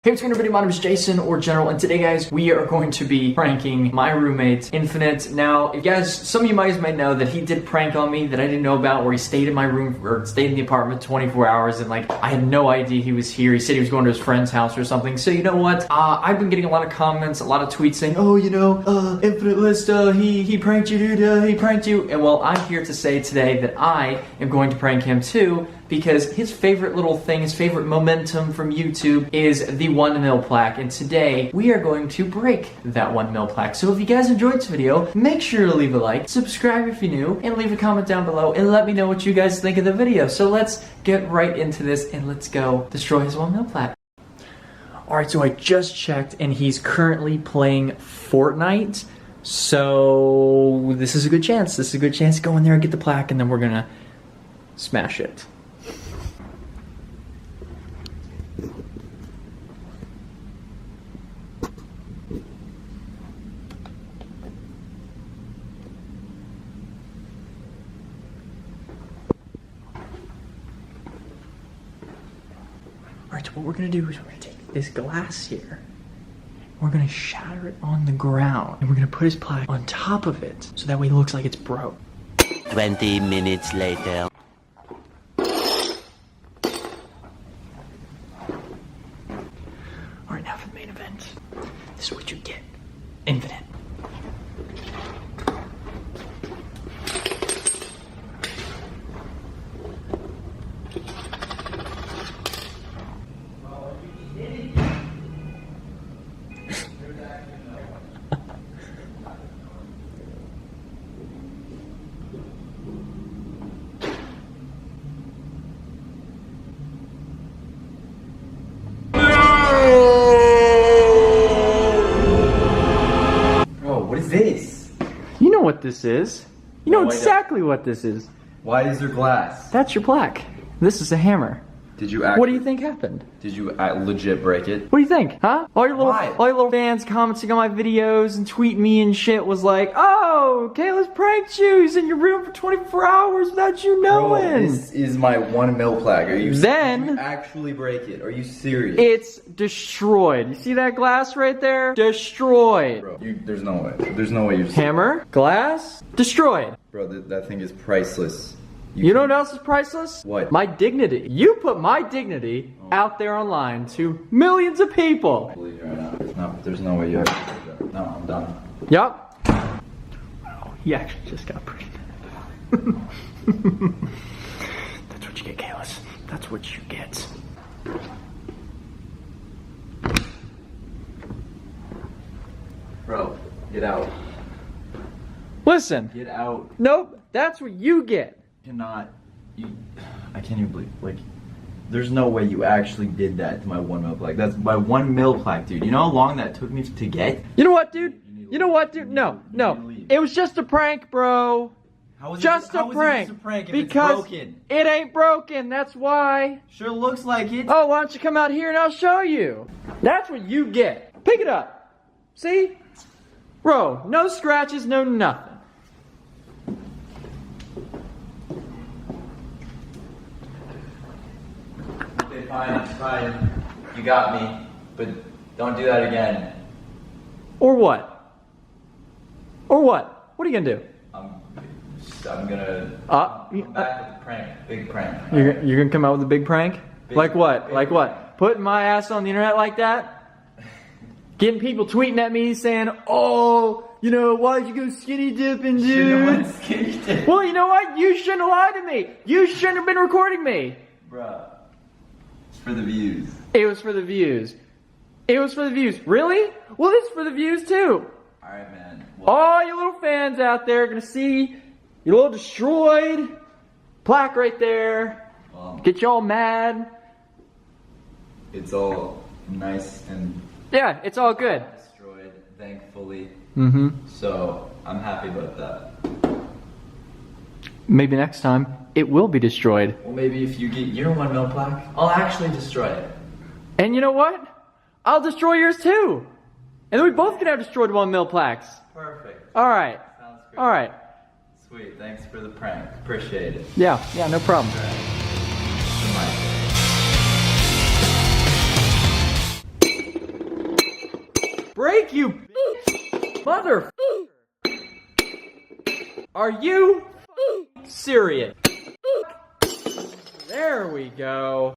Hey, what's going on, everybody? My name is Jason, or General, and today, guys, we are going to be pranking my roommate, Infinite. Now, if you guys, some of you might know that he did prank on me that I didn't know about, where he stayed in my room, or stayed in the apartment 24 hours, and like, I had no idea he was here. He said he was going to his friend's house or something. So, you know what? I've been getting a lot of comments, a lot of tweets saying, oh, you know, InfiniteLists, he pranked you, dude, he pranked you. And well, I'm here to say today that I am going to prank him too, because his favorite little thing, his favorite momentum from YouTube is the 1 mil plaque, and today we are going to break that 1 mil plaque. So if you guys enjoyed this video, make sure to leave a like, subscribe if you're new, and leave a comment down below and let me know what you guys think of the video. So let's get right into this and let's go destroy his 1 mil plaque. Alright, so I just checked and he's currently playing Fortnite. So this is a good chance. This is a good chance to go in there and get the plaque, and then we're gonna smash it. Alright, so what we're gonna do is we're gonna take this glass here, we're gonna shatter it on the ground, and we're gonna put his plaque on top of it, so that way it looks like it's broke. 20 minutes later. Alright, now for the main event. This is what you get. Infinite. This? You know what this is. You know exactly what this is. Why is there glass? That's your plaque. This is a hammer. Did you actually? What do you think happened? Did you legit break it? What do you think, huh? All your little fans commenting on my videos and tweeting me and shit was like, oh, Kayla's pranked you. He's in your room for 24 hours without you knowing. Bro, this is my 1 mil plaque. Are you? Then did you actually break it? Are you serious? It's destroyed. You see that glass right there? Destroyed. Bro, there's no way. There's no way you're. Hammer, glass, destroyed. Bro, that thing is priceless. You know what else is priceless? What? My dignity. You put my dignity out there online to millions of people. I believe you right now. No, there's no way you actually did that. No, I'm done. Yup. Oh, he actually just got pretty mad. That's what you get, Kalis. That's what you get. Bro, get out. Listen. Get out. Nope. That's what you get. I can't even believe, like, there's no way you actually did that to my 1 mil plaque. That's my 1 mil plaque, dude. You know how long that took me to get? You know what, dude? You know what, dude? No. It was just a prank, bro. How was just it, a prank. Just a prank if because it's broken? It ain't broken. That's why. Sure looks like it. Oh, why don't you come out here and I'll show you? That's what you get. Pick it up. See? Bro, no scratches, no nothing. Okay, fine. You got me. But don't do that again. Or what? Or what? What are you gonna do? I'm gonna come back with a prank. Big prank. You're gonna come out with a big prank? Like what? Like what? Putting my ass on the internet like that? Getting people tweeting at me saying, oh, you know, why'd you go skinny dipping, dude? Skinny dip. Well, you know what? You shouldn't have lied to me. You shouldn't have been recording me. Bruh. It's for the views. It was for the views. It was for the views. Really? Well, it's for the views too. Alright, man. Well, All you little fans out there are gonna see your little destroyed plaque right there. Get y'all mad. It's all nice and Yeah, it's all good. destroyed, thankfully. Mm-hmm. So I'm happy about that. Maybe next time it will be destroyed. Well, maybe if you get your 1 mil plaque, I'll actually destroy it. And you know what? I'll destroy yours too. And then we both can have destroyed 1 mil plaques. Perfect. Alright. Sounds great. Alright. Sweet. Thanks for the prank. Appreciate it. Yeah, no problem. Good night. break, you mother. Are you serious? There we go.